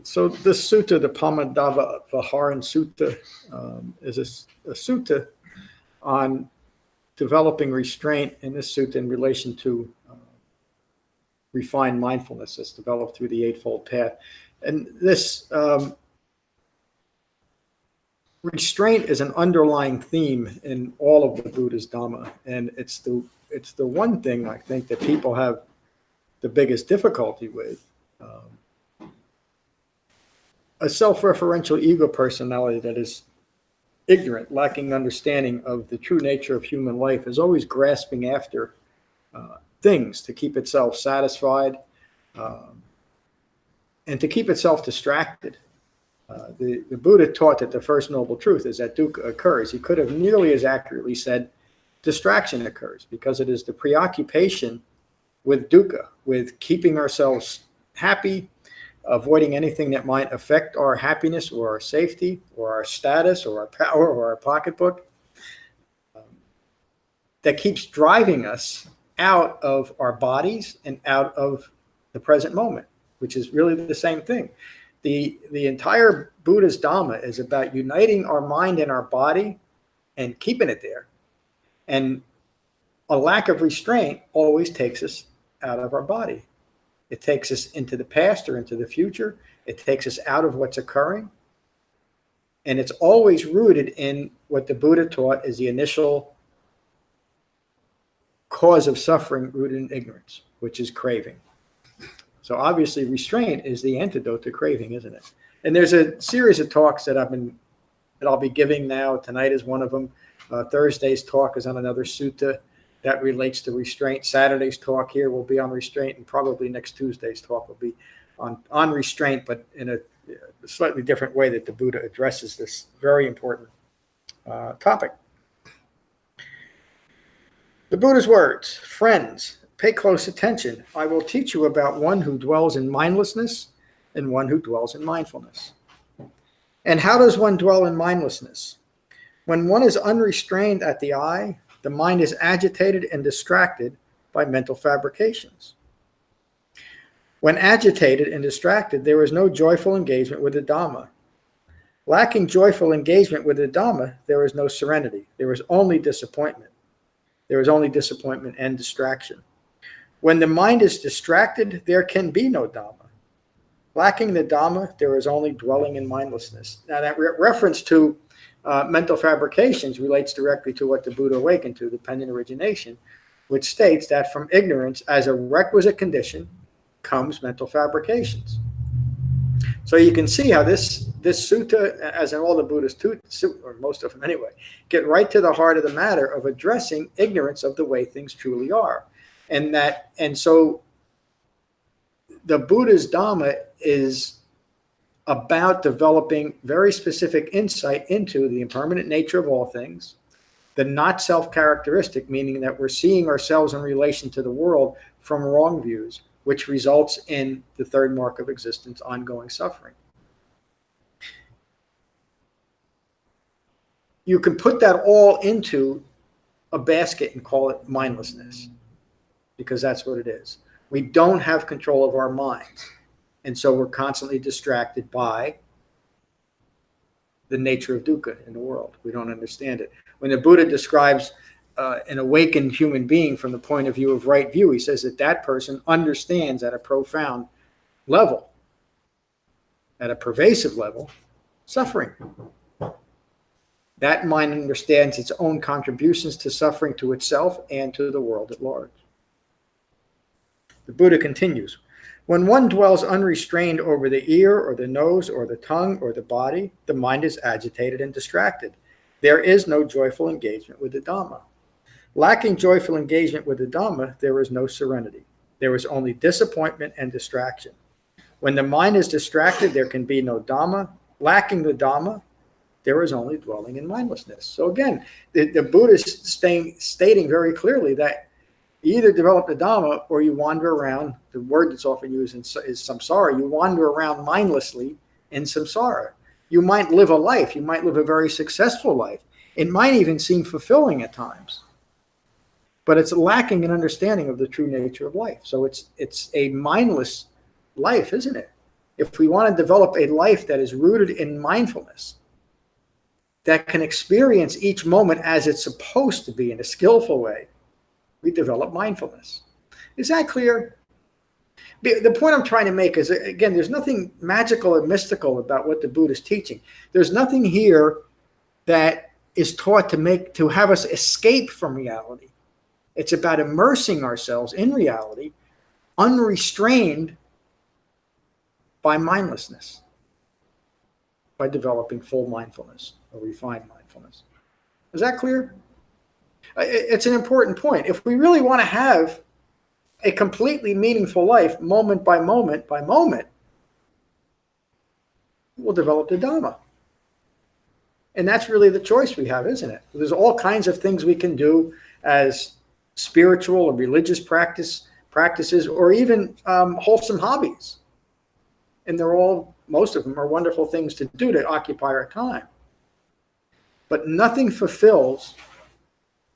So this sutta, the Pamadaviharin Sutta, is a sutta on developing restraint in this sutta in relation to refined mindfulness that's developed through the Eightfold Path. And this restraint is an underlying theme in all of the Buddha's Dhamma. And it's the one thing I think that people have the biggest difficulty with. A self-referential ego personality that is ignorant, lacking understanding of the true nature of human life, is always grasping after things to keep itself satisfied and to keep itself distracted. The Buddha taught that the first noble truth is that dukkha occurs. He could have nearly as accurately said distraction occurs, because it is the preoccupation with dukkha, with keeping ourselves happy, avoiding anything that might affect our happiness or our safety or our status or our power or our pocketbook, that keeps driving us out of our bodies and out of the present moment, which is really the same thing. The entire Buddha's Dhamma is about uniting our mind and our body and keeping it there. And a lack of restraint always takes us out of our body. It takes us into the past or into the future. It takes us out of what's occurring. And it's always rooted in what the Buddha taught is the initial cause of suffering, rooted in ignorance, which is craving. So obviously restraint is the antidote to craving, isn't it? And there's a series of talks that I'll be giving now. Tonight is one of them. Thursday's talk is on another sutta that relates to restraint. Saturday's talk here will be on restraint, and probably next Tuesday's talk will be on restraint, but in a slightly different way that the Buddha addresses this very important topic. The Buddha's words: friends, pay close attention. I will teach you about one who dwells in mindlessness and one who dwells in mindfulness. And how does one dwell in mindlessness? When one is unrestrained at the eye, the mind is agitated and distracted by mental fabrications. When agitated and distracted, there is no joyful engagement with the Dhamma. Lacking joyful engagement with the Dhamma, there is no serenity. There is only disappointment. There is only disappointment and distraction. When the mind is distracted, there can be no Dhamma. Lacking the Dhamma, there is only dwelling in mindlessness. Now that reference to mental fabrications relates directly to what the Buddha awakened to, dependent origination, which states that from ignorance as a requisite condition comes mental fabrications. So you can see how this sutta, as in all the Buddha's or most of them anyway, get right to the heart of the matter of addressing ignorance of the way things truly are. And so the Buddha's Dhamma is about developing very specific insight into the impermanent nature of all things, the not self characteristic, meaning that we're seeing ourselves in relation to the world from wrong views, which results in the third mark of existence, ongoing suffering. You can put that all into a basket and call it mindlessness, because that's what it is. We don't have control of our minds. And so we're constantly distracted by the nature of dukkha in the world. We don't understand it. When the Buddha describes an awakened human being from the point of view of right view, he says that person understands at a profound level, at a pervasive level, suffering. That mind understands its own contributions to suffering to itself and to the world at large. The Buddha continues, when one dwells unrestrained over the ear or the nose or the tongue or the body, the mind is agitated and distracted. There is no joyful engagement with the Dhamma. Lacking joyful engagement with the Dhamma, there is no serenity. There is only disappointment and distraction. When the mind is distracted, there can be no Dhamma. Lacking the Dhamma, there is only dwelling in mindlessness. So again, the Buddha is stating very clearly that you either develop the Dhamma or you wander around. The word that's often used is samsara. You wander around mindlessly in samsara. You might live a life. You might live a very successful life. It might even seem fulfilling at times. But it's lacking an understanding of the true nature of life. So it's a mindless life, isn't it? if we want to develop a life that is rooted in mindfulness, that can experience each moment as it's supposed to be in a skillful way, we develop mindfulness. Is that clear? The point I'm trying to make is, again, there's nothing magical or mystical about what the Buddha is teaching. There's nothing here that is taught to have us escape from reality. It's about immersing ourselves in reality, unrestrained by mindlessness, by developing full mindfulness or refined mindfulness. Is that clear? It's an important point. If we really want to have a completely meaningful life, moment by moment by moment, we'll develop the Dhamma. And that's really the choice we have, isn't it? There's all kinds of things we can do as spiritual or religious practices, or even wholesome hobbies. And most of them are wonderful things to do to occupy our time. But nothing fulfills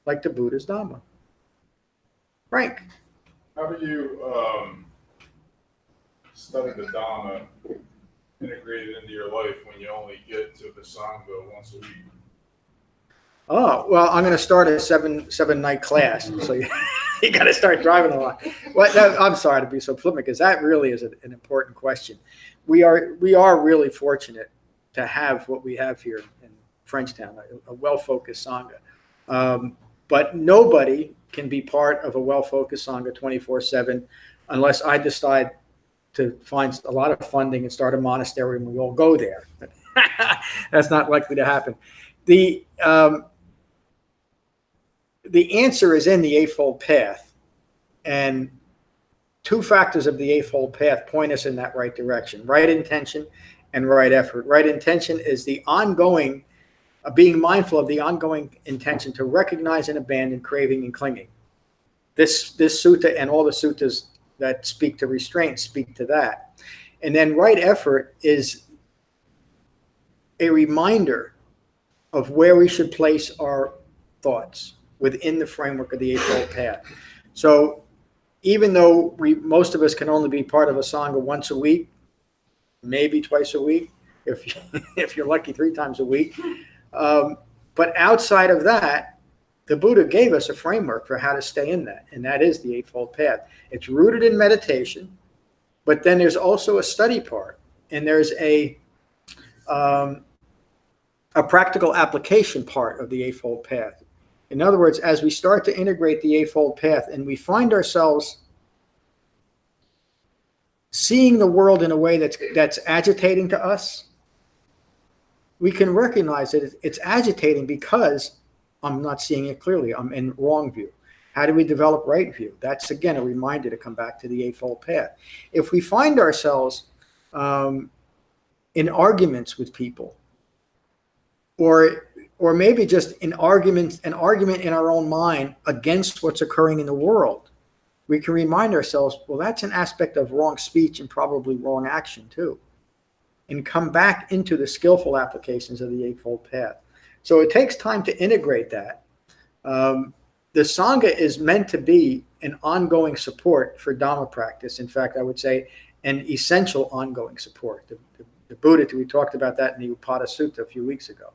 like the Buddha's Dhamma. Frank. How do you study the Dhamma, integrate it into your life when you only get to the sangha once a week? Oh, well, I'm going to start a seven night class, so you got to start driving a lot. Well, I'm sorry to be so flippant, because that really is an important question. We are really fortunate to have what we have here in Frenchtown, a well-focused sangha. But nobody can be part of a well-focused sangha 24/7 unless I decide to find a lot of funding and start a monastery and we all go there. That's not likely to happen. The answer is in the Eightfold Path, and two factors of the Eightfold Path point us in that right direction: right intention and right effort. Right intention is the ongoing, being mindful of the ongoing intention to recognize and abandon craving and clinging. This sutta and all the suttas that speak to restraint speak to that. And then right effort is a reminder of where we should place our thoughts within the framework of the Eightfold Path. So even though most of us can only be part of a sangha once a week, maybe twice a week, if you're lucky 3 times a week, but outside of that, the Buddha gave us a framework for how to stay in that, and that is the Eightfold Path. It's rooted in meditation, but then there's also a study part, and there's a practical application part of the Eightfold Path. In other words, as we start to integrate the Eightfold Path and we find ourselves seeing the world in a way that's agitating to us, we can recognize that it's agitating because I'm not seeing it clearly. I'm in wrong view. How do we develop right view? That's, again, a reminder to come back to the Eightfold Path. If we find ourselves in arguments with people, or maybe just an argument in our own mind against what's occurring in the world, we can remind ourselves, well, that's an aspect of wrong speech and probably wrong action too, and come back into the skillful applications of the Eightfold Path. So it takes time to integrate that. The sangha is meant to be an ongoing support for Dhamma practice. In fact, I would say an essential ongoing support. The Buddha, we talked about that in the Upada Sutta a few weeks ago.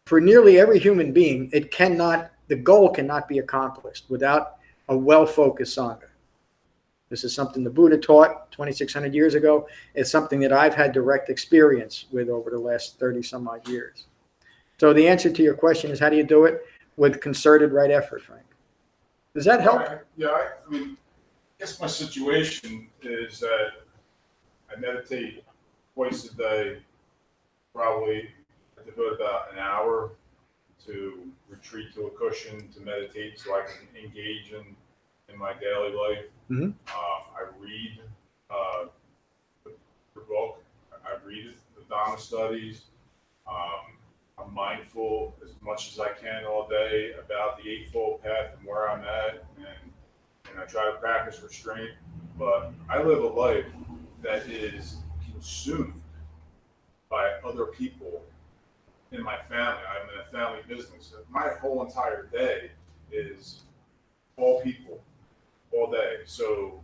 For nearly every human being, the goal cannot be accomplished without a well-focused sangha. This is something the Buddha taught 2,600 years ago. It's something that I've had direct experience with over the last 30 some odd years. So the answer to your question is, how do you do it? With concerted right effort, Frank. Does that help? I mean, I guess my situation is that I meditate twice a day. Probably I devote about an hour to retreat to a cushion to meditate so I can engage in my daily life. Mm-hmm. I read the book. I read the Dhamma studies. I'm mindful as much as I can all day about the Eightfold Path and where I'm at, and I try to practice restraint. But I live a life that is consumed by other people in my family. I'm in a family business. My whole entire day is all people, all day. So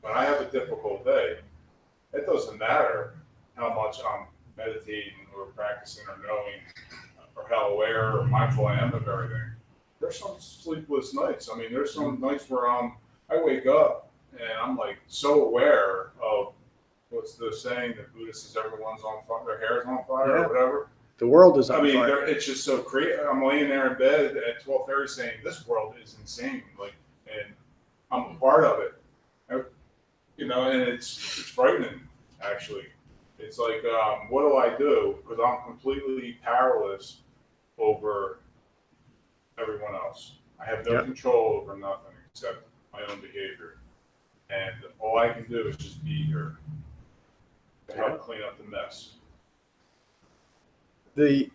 when I have a difficult day, it doesn't matter how much I'm meditating or practicing or knowing or how aware or mindful I am of everything. There's some sleepless nights. I mean, there's some nights where I wake up and I'm like so aware of what's the saying that Buddha says everyone's on fire, their hair's on fire or whatever. The world is on I mean, fire. it's just so crazy. I'm laying there in bed at 12:30 saying, this world is insane. Like, and I'm a part of it. You know, and it's frightening, actually. It's like, what do I do? Because I'm completely powerless over everyone else. I have no control over nothing except my own behavior. And all I can do is just be here to help clean up the mess. The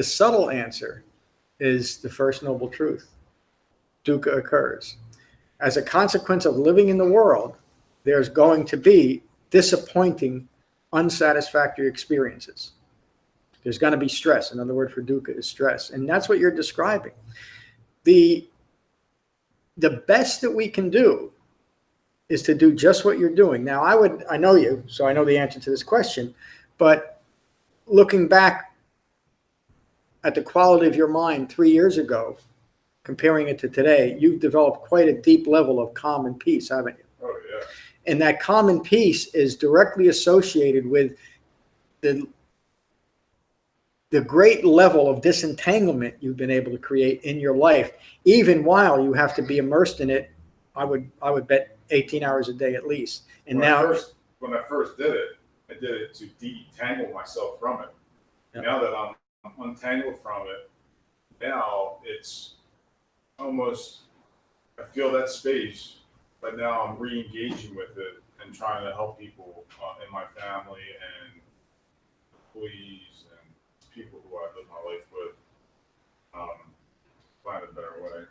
subtle answer is the first noble truth. Dukkha occurs. As a consequence of living in the world, there's going to be disappointing, unsatisfactory experiences. There's going to be stress. Another word for dukkha is stress. And that's what you're describing. The best that we can do is to do just what you're doing. Now, I know you, so I know the answer to this question, but looking back at the quality of your mind 3 years ago, comparing it to today, you've developed quite a deep level of calm and peace, haven't you? Oh, yeah. And that calm and peace is directly associated with the great level of disentanglement you've been able to create in your life, even while you have to be immersed in it. I would bet 18 hours a day at least. And when I first did it, I did it to detangle myself from it. Yeah. Now that I'm untangled from it, now it's almost, I feel that space, but now I'm re-engaging with it and trying to help people in my family and employees and people who I live my life with find a better way.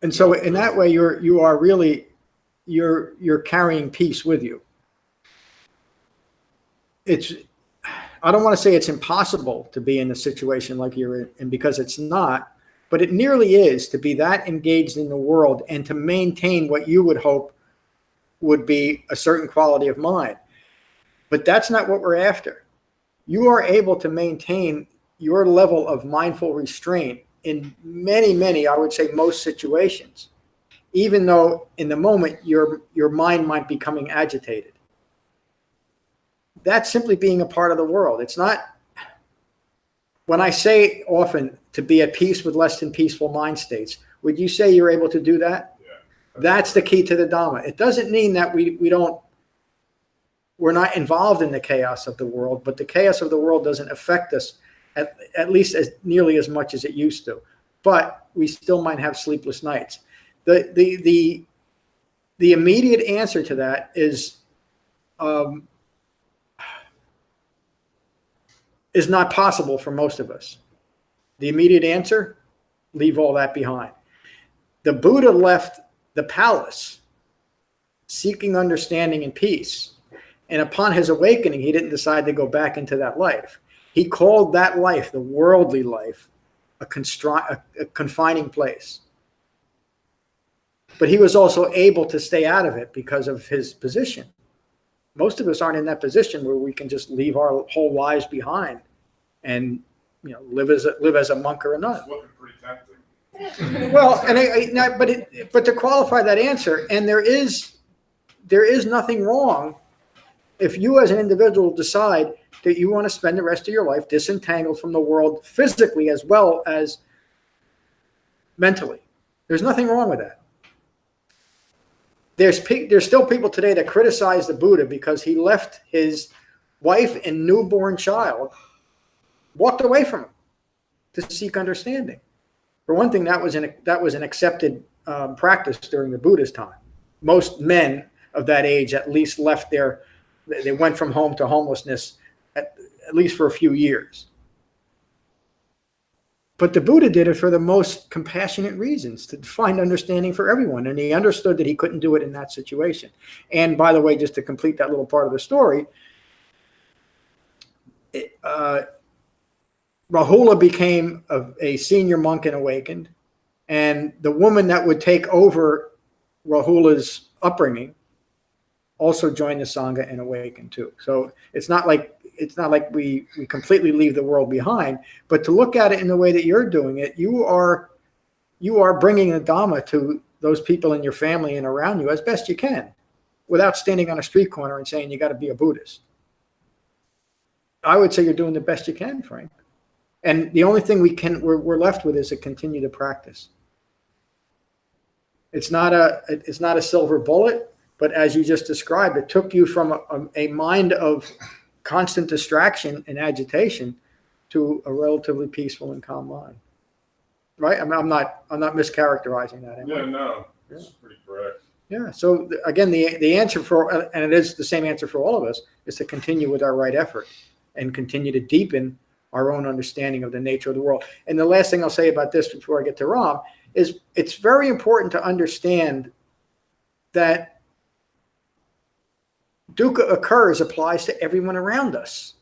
And so in that way, you're carrying peace with you. I don't want to say it's impossible to be in a situation like you're in, because it's not, but it nearly is, to be that engaged in the world and to maintain what you would hope would be a certain quality of mind. But that's not what we're after. You are able to maintain your level of mindful restraint in many, I would say most situations, even though in the moment your mind might be becoming agitated. That's simply being a part of the world. It's not, when I say often to be at peace with less than peaceful mind states, would you say you're able to do that? Yeah. That's the key to the Dhamma. It doesn't mean that we're not involved in the chaos of the world, but the chaos of the world doesn't affect us at least as nearly as much as it used to. But we still might have sleepless nights. The immediate answer to that is not possible for most of us. The immediate answer, leave all that behind. The Buddha left the palace seeking understanding and peace. And upon his awakening, he didn't decide to go back into that life. He called that life, the worldly life, a confining place. But he was also able to stay out of it because of his position. Most of us aren't in that position where we can just leave our whole lives behind and live as a monk or a nun. It's looking pretty tempting. Well, but to qualify that answer, and there is nothing wrong if you as an individual decide that you want to spend the rest of your life disentangled from the world physically as well as mentally. There's nothing wrong with that. There's still people today that criticize the Buddha because he left his wife and newborn child, walked away from him to seek understanding. For one thing, that was an accepted practice during the Buddha's time. Most men of that age at least they went from home to homelessness at least for a few years. But the Buddha did it for the most compassionate reasons, to find understanding for everyone. And he understood that he couldn't do it in that situation. And by the way, just to complete that little part of the story, Rahula became a senior monk and awakened. And the woman that would take over Rahula's upbringing also joined the sangha and awakened too. So it's not like we completely leave the world behind, but to look at it in the way that you're doing it, you are bringing the Dhamma to those people in your family and around you as best you can, without standing on a street corner and saying you got to be a Buddhist. I would say you're doing the best you can, Frank. And the only thing we're left with is to continue to practice. It's not a silver bullet, but as you just described, it took you from a mind of constant distraction and agitation to a relatively peaceful and calm mind. Right? I mean, I'm not mischaracterizing that. Yeah, no, that's pretty correct. Yeah. So again, the answer and it is the same answer for all of us, is to continue with our right effort and continue to deepen our own understanding of the nature of the world. And the last thing I'll say about this before I get to Ram is it's very important to understand that dukkha applies to everyone around us.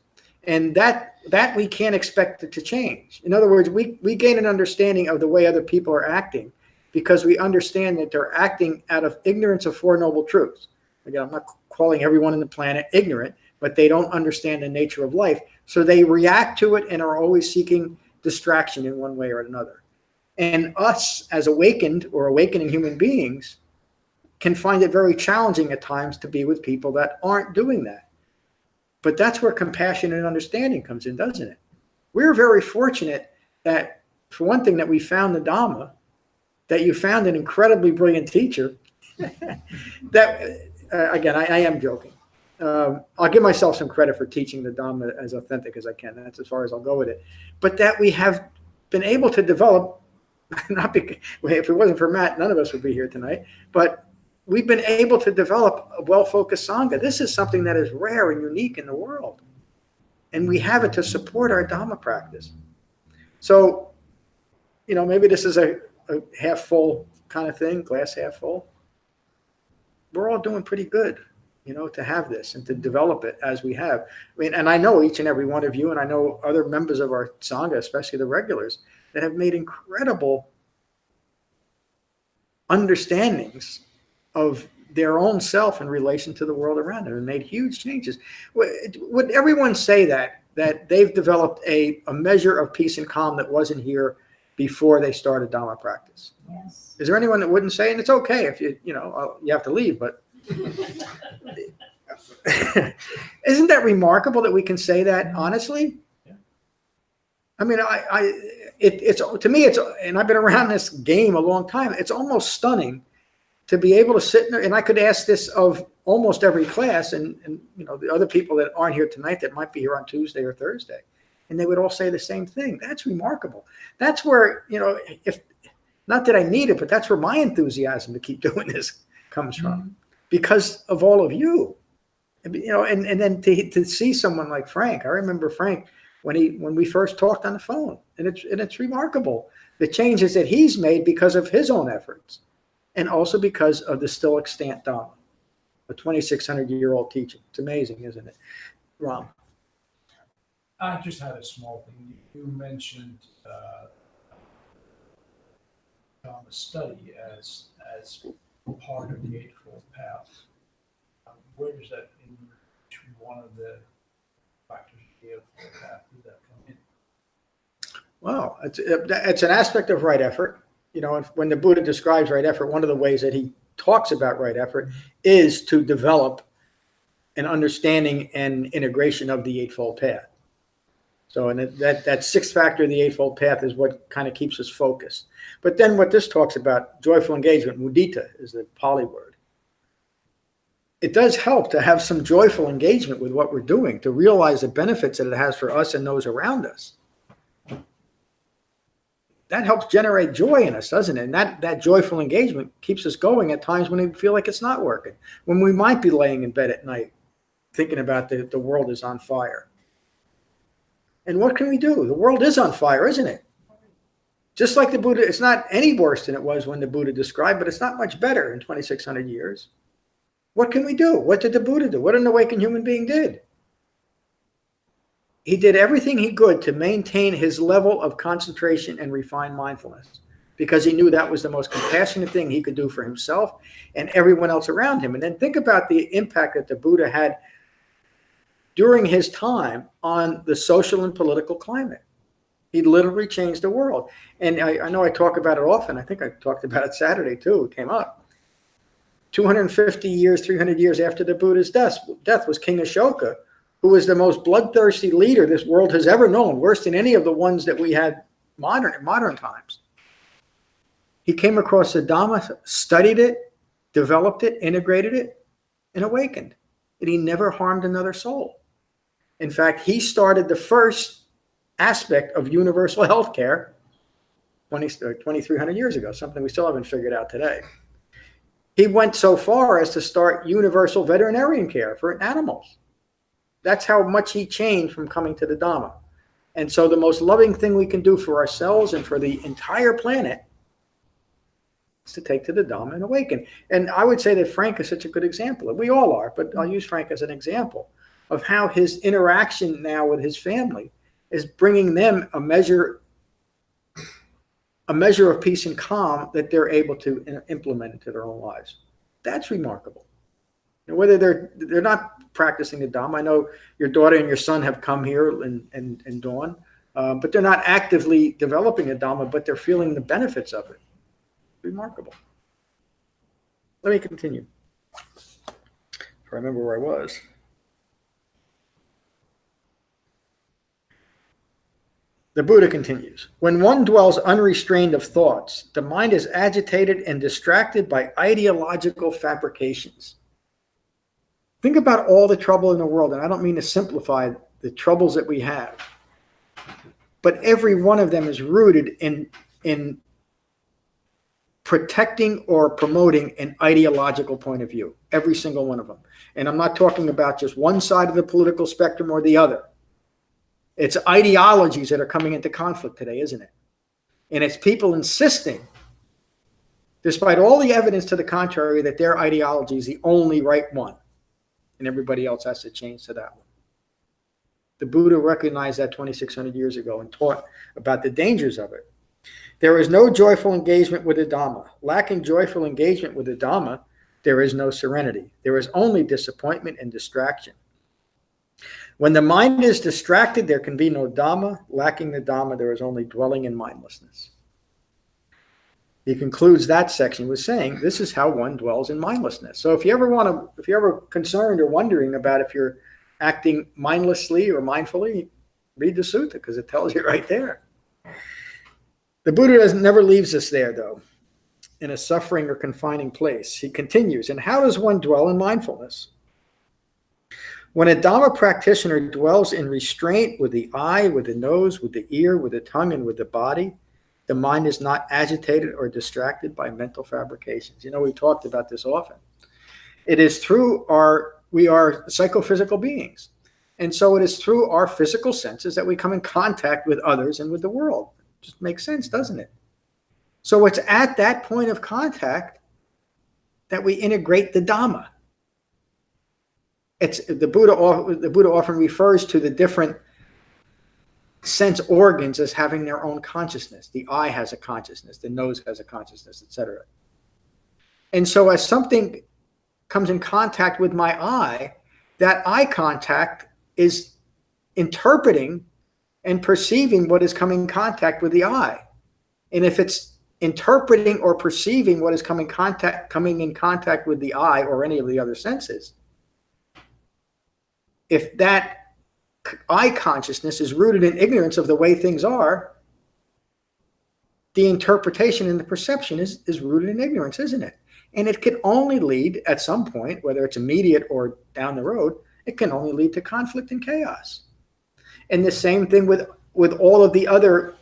And that we can't expect it to change. In other words, we gain an understanding of the way other people are acting because we understand that they're acting out of ignorance of Four Noble Truths. Again, I'm not calling everyone on the planet ignorant, but they don't understand the nature of life. So they react to it and are always seeking distraction in one way or another. And us as awakened or awakening human beings can find it very challenging at times to be with people that aren't doing that. But that's where compassion and understanding comes in, doesn't it? We're very fortunate that, for one thing, that we found the Dhamma, that you found an incredibly brilliant teacher. That, again, I am joking. I'll give myself some credit for teaching the Dhamma as authentic as I can. That's as far as I'll go with it. But that we have been able to develop, if it wasn't for Matt, none of us would be here tonight, but we've been able to develop a well-focused sangha. This is something that is rare and unique in the world. And we have it to support our Dhamma practice. So, maybe this is a half full kind of thing, glass half full. We're all doing pretty good, to have this and to develop it as we have. I mean, and I know each and every one of you, and I know other members of our sangha, especially the regulars, that have made incredible understandings of their own self in relation to the world around them and made huge changes. Would everyone say that they've developed a measure of peace and calm that wasn't here before they started Dhamma practice? Yes. Is there anyone that wouldn't say? And it's okay if you have to leave, but isn't that remarkable that we can say that honestly? Yeah. I mean, it's to me, and I've been around this game a long time. It's almost stunning to be able to sit in there, and I could ask this of almost every class, and the other people that aren't here tonight that might be here on Tuesday or Thursday, and they would all say the same thing. That's remarkable. That's where, if not that I need it, but that's where my enthusiasm to keep doing this comes from, because of all of you. And then to see someone like Frank. I remember Frank when we first talked on the phone, and it's remarkable the changes that he's made because of his own efforts. And also because of the still extant Dhamma, a 2,600-year-old teaching. It's amazing, isn't it? Ram. I just had a small thing. You mentioned Dhamma study as part of the Eightfold Path. Where does that, in one of the factors of the Eightfold Path, does that come in? Well, it's an aspect of right effort. When the Buddha describes right effort, one of the ways that he talks about right effort is to develop an understanding and integration of the Eightfold Path. So, and that sixth factor of the Eightfold Path is what kind of keeps us focused. But then what this talks about, joyful engagement, mudita is the Pali word. It does help to have some joyful engagement with what we're doing, to realize the benefits that it has for us and those around us. That helps generate joy in us, doesn't it? And that joyful engagement keeps us going at times when we feel like it's not working, when we might be laying in bed at night thinking about the world is on fire. And what can we do? The world is on fire, isn't it? Just like the Buddha, it's not any worse than it was when the Buddha described, but it's not much better in 2,600 years. What can we do? What did the Buddha do? What an awakened human being did? He did everything he could to maintain his level of concentration and refined mindfulness. because he knew that was the most compassionate thing he could do for himself and everyone else around him. And then think about the impact that the Buddha had during his time on the social and political climate. He literally changed the world. And I know I talk about it often. I think I talked about it Saturday too. It came up. 250 years, 300 years after the Buddha's death was King Ashoka, who was the most bloodthirsty leader this world has ever known, worse than any of the ones that we had modern times. He came across the Dhamma, studied it, developed it, integrated it, and awakened. And he never harmed another soul. In fact, he started the first aspect of universal health care 2,300 years ago, something we still haven't figured out today. He went so far as to start universal veterinarian care for animals. That's how much he changed from coming to the Dhamma. And so the most loving thing we can do for ourselves and for the entire planet is to take to the Dhamma and awaken. And I would say that Frank is such a good example. We all are, but I'll use Frank as an example of how his interaction now with his family is bringing them a measure of peace and calm that they're able to implement into their own lives. That's remarkable. And whether they're not practicing the Dhamma, I know your daughter and your son have come here and Dawn, but they're not actively developing the Dhamma, but they're feeling the benefits of it. Remarkable. Let me continue. If I remember where I was. The Buddha continues, when one dwells unrestrained of thoughts, the mind is agitated and distracted by ideological fabrications. Think about all the trouble in the world, and I don't mean to simplify the troubles that we have, but every one of them is rooted in protecting or promoting an ideological point of view, every single one of them. And I'm not talking about just one side of the political spectrum or the other. It's ideologies that are coming into conflict today, isn't it? And it's people insisting, despite all the evidence to the contrary, that their ideology is the only right one, and everybody else has to change to that one. The Buddha recognized that 2,600 years ago and taught about the dangers of it. There is no joyful engagement with the Dhamma. Lacking joyful engagement with the Dhamma, there is no serenity. There is only disappointment and distraction. When the mind is distracted, there can be no Dhamma. Lacking the Dhamma, there is only dwelling in mindlessness. He concludes that section with saying, this is how one dwells in mindlessness. So if you're ever concerned or wondering about if you're acting mindlessly or mindfully, read the sutta, because it tells you right there. The Buddha never leaves us there, though, in a suffering or confining place. He continues, and how does one dwell in mindfulness? When a Dhamma practitioner dwells in restraint with the eye, with the nose, with the ear, with the tongue, and with the body, the mind is not agitated or distracted by mental fabrications. You know, we talked about this often. It is through we are psychophysical beings. And so it is through our physical senses that we come in contact with others and with the world. Just makes sense, doesn't it? So it's at that point of contact that we integrate the Dhamma. The Buddha often refers to the different sense organs as having their own consciousness. The eye has a consciousness, the nose has a consciousness, etc. And so as something comes in contact with my eye, that eye contact is interpreting and perceiving what is coming in contact with the eye. And if it's interpreting or perceiving what is coming in contact with the eye or any of the other senses, if that eye consciousness is rooted in ignorance of the way things are, the interpretation and the perception is rooted in ignorance, isn't it? And it can only lead at some point, whether it's immediate or down the road, it can only lead to conflict and chaos. And the same thing with all of the other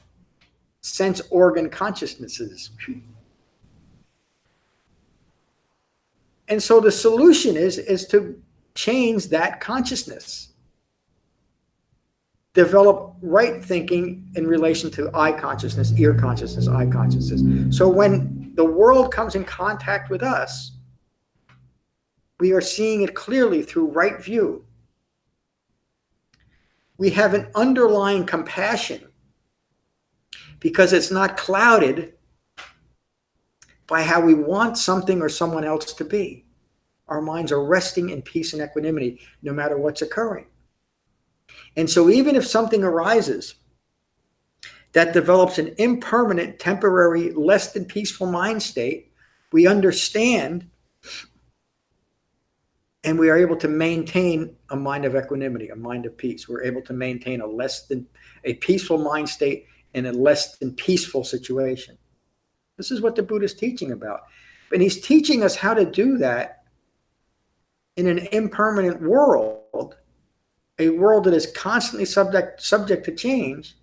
sense organ consciousnesses. And so the solution is to change that consciousness. Develop right thinking in relation to eye consciousness, ear consciousness, eye consciousness. So when the world comes in contact with us, we are seeing it clearly through right view. We have an underlying compassion because it's not clouded by how we want something or someone else to be. Our minds are resting in peace and equanimity no matter what's occurring. And so even if something arises that develops an impermanent, temporary, less than peaceful mind state, we understand and we are able to maintain a mind of equanimity, a mind of peace. We're able to maintain a peaceful mind state in a less than peaceful situation. This is what the Buddha is teaching about. And he's teaching us how to do that in an impermanent world, a world that is constantly subject to change,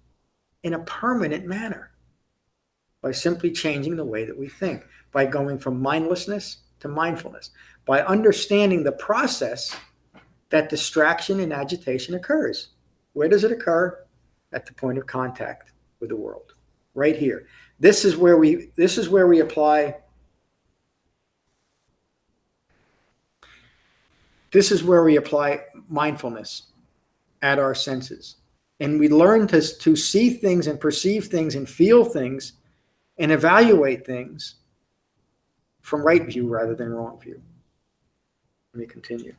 in a permanent manner, by simply changing the way that we think, by going from mindlessness to mindfulness, by understanding the process that distraction and agitation occurs. Where does it occur? At the point of contact with the world, right here. This is where we apply. This is where we apply mindfulness at our senses. And we learn to see things and perceive things and feel things and evaluate things from right view rather than wrong view. Let me continue.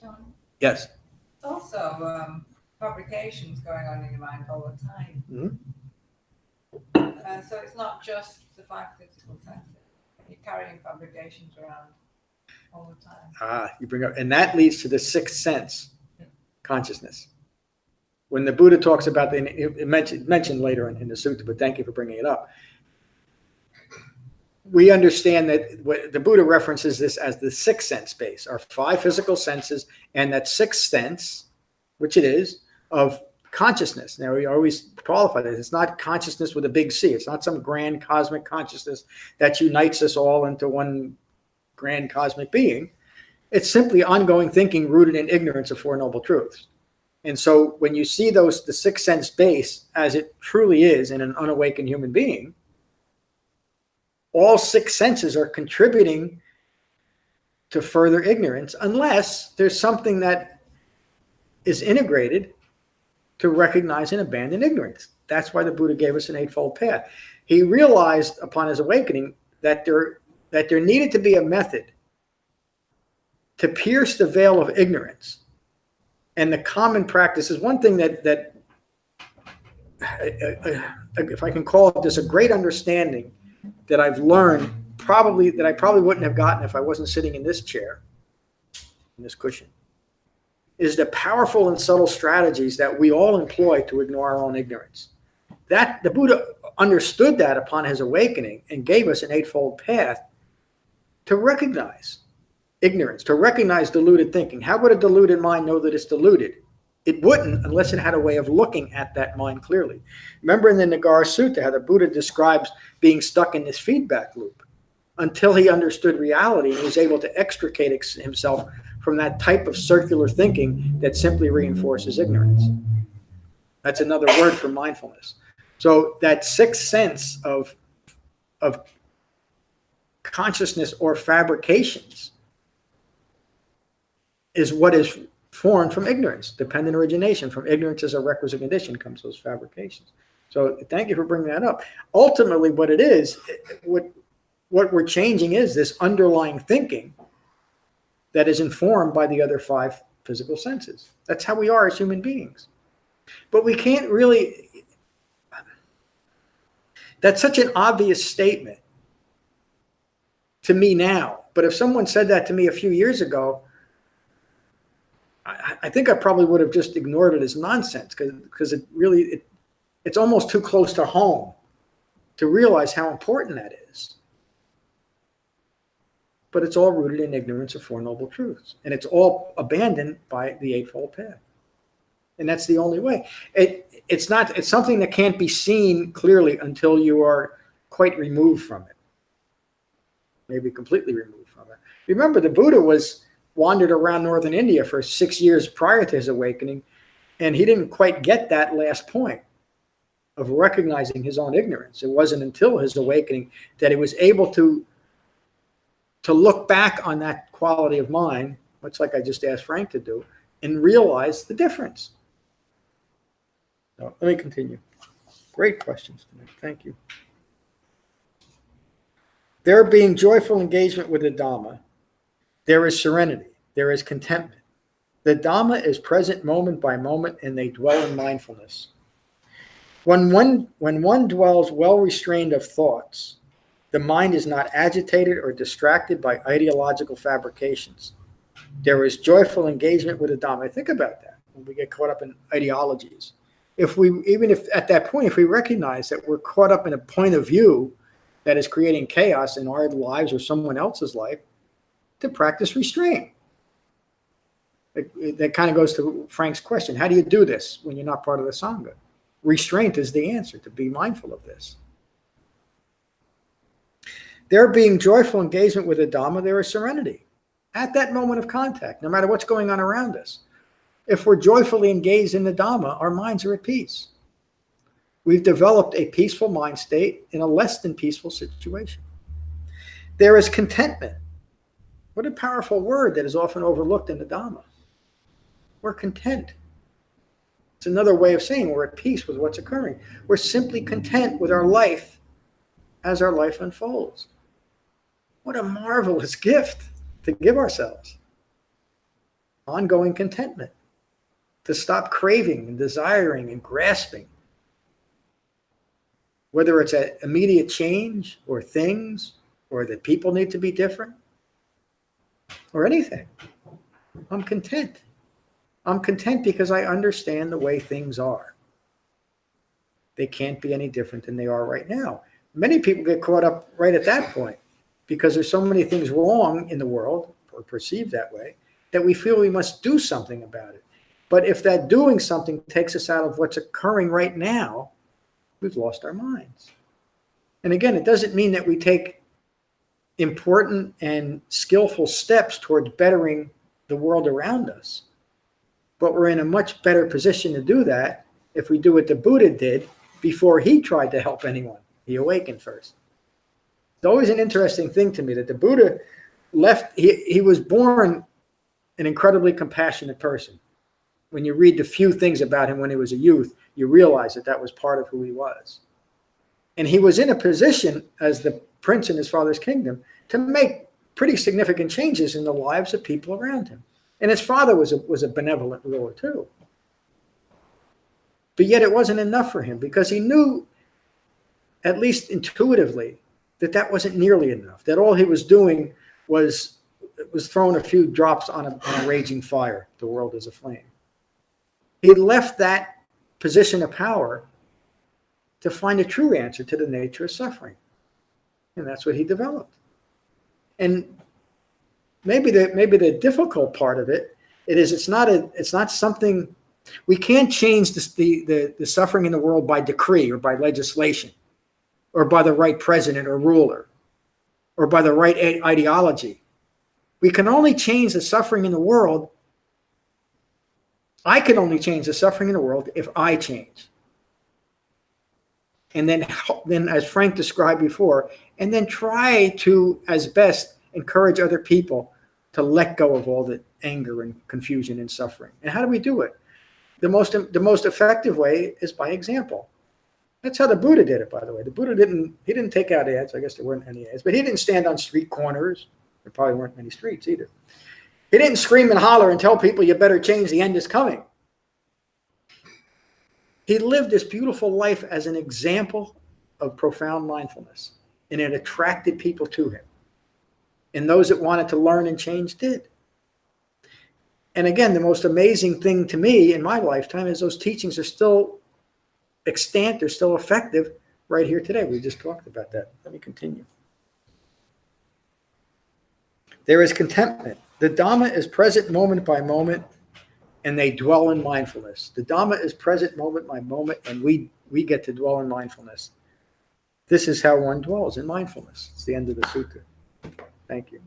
John, Yes. also fabrications going on in your mind all the time. Mm-hmm. So it's not just the 5 physical senses. You're carrying fabrications around all the time. You bring up, and that leads to the sixth sense, consciousness. When the Buddha talks about it mentioned later in the sutta, but thank you for bringing it up. We understand that the Buddha references this as the sixth sense space, our 5 physical senses, and that sixth sense, which it is, of consciousness. Now, we always qualify that it's not consciousness with a big C. It's not some grand cosmic consciousness that unites us all into one grand cosmic being. It's simply ongoing thinking rooted in ignorance of Four Noble Truths. And so when you see the sixth sense base as it truly is in an unawakened human being, all 6 senses are contributing to further ignorance unless there's something that is integrated to recognize and abandon ignorance. That's why the Buddha gave us an 8-fold path. He realized upon his awakening that there needed to be a method to pierce the veil of ignorance. And the common practice is one thing that if I can call it this, a great understanding that I've learned, that I probably wouldn't have gotten if I wasn't sitting in this chair, in this cushion, is the powerful and subtle strategies that we all employ to ignore our own ignorance. That the Buddha understood that upon his awakening and gave us an 8-fold path to recognize ignorance, to recognize deluded thinking. How would a deluded mind know that it's deluded? It wouldn't unless it had a way of looking at that mind clearly. Remember in the Nagara Sutta how the Buddha describes being stuck in this feedback loop until he understood reality and was able to extricate himself from that type of circular thinking that simply reinforces ignorance. That's another word for mindfulness. So that sixth sense of consciousness or fabrications is what is formed from ignorance, dependent origination. From ignorance as a requisite condition comes those fabrications. So thank you for bringing that up. Ultimately, what it is, what we're changing is this underlying thinking that is informed by the other 5 physical senses. That's how we are as human beings. But we can't really, that's such an obvious statement to me now. But if someone said that to me a few years ago, I think I probably would have just ignored it as nonsense because it's almost too close to home to realize how important that is. But it's all rooted in ignorance of Four Noble Truths. And it's all abandoned by the 8-fold path. And that's the only way. It's something that can't be seen clearly until you are quite removed from it. Maybe completely removed from it. Remember, the Buddha wandered around northern India for 6 years prior to his awakening, and he didn't quite get that last point of recognizing his own ignorance. It wasn't until his awakening that he was able to look back on that quality of mind, much like I just asked Frank to do, and realize the difference. So let me continue. Great questions tonight. Thank you. There being joyful engagement with the Dhamma, there is serenity, there is contentment. The Dhamma is present moment by moment, and they dwell in mindfulness. When one dwells well restrained of thoughts, the mind is not agitated or distracted by ideological fabrications. There is joyful engagement with the Dhamma. Think about that when we get caught up in ideologies. Even if at that point, if we recognize that we're caught up in a point of view that is creating chaos in our lives or someone else's life, to practice restraint. That kind of goes to Frank's question. How do you do this when you're not part of the sangha? Restraint is the answer, to be mindful of this. There being joyful engagement with the Dhamma, there is serenity at that moment of contact, no matter what's going on around us. If we're joyfully engaged in the Dhamma, our minds are at peace. We've developed a peaceful mind state in a less than peaceful situation. There is contentment. What a powerful word that is often overlooked in the Dhamma. We're content. It's another way of saying we're at peace with what's occurring. We're simply content with our life as our life unfolds. What a marvelous gift to give ourselves. Ongoing contentment. To stop craving and desiring and grasping. Whether it's an immediate change or things or that people need to be different or anything. I'm content. I'm content because I understand the way things are. They can't be any different than they are right now. Many people get caught up right at that point because there's so many things wrong in the world, or perceived that way, that we feel we must do something about it. But if that doing something takes us out of what's occurring right now, we've lost our minds. And again, it doesn't mean that we take important and skillful steps towards bettering the world around us. But we're in a much better position to do that if we do what the Buddha did before he tried to help anyone. He awakened first. It's always an interesting thing to me that the Buddha he was born an incredibly compassionate person. When you read the few things about him when he was a youth, you realize that that was part of who he was. And he was in a position as the prince in his father's kingdom to make pretty significant changes in the lives of people around him. And his father was a benevolent ruler too. But yet it wasn't enough for him because he knew, at least intuitively, that that wasn't nearly enough, that all he was doing was throwing a few drops on a raging fire. The world is aflame. He left that position of power to find a true answer to the nature of suffering. And that's what he developed. And maybe the difficult part of it's not something, we can't change the suffering in the world by decree or by legislation or by the right president or ruler or by the right ideology. We can only change the suffering in the world. I can only change the suffering in the world if I change. And then as Frank described before, and then try to, as best, encourage other people to let go of all the anger and confusion and suffering. And how do we do it? The most effective way is by example. That's how the Buddha did it, by the way. The Buddha didn't take out ads. I guess there weren't any ads, but he didn't stand on street corners. There probably weren't many streets either. He didn't scream and holler and tell people you better change, the end is coming. He lived this beautiful life as an example of profound mindfulness, and it attracted people to him. And those that wanted to learn and change did. And again, the most amazing thing to me in my lifetime is those teachings are still extant, they're still effective right here today. We just talked about that. Let me continue. There is contentment. The Dhamma is present moment by moment, and they dwell in mindfulness. The Dhamma is present moment by moment, and we get to dwell in mindfulness. This is how one dwells in mindfulness. It's the end of the sutta. Thank you.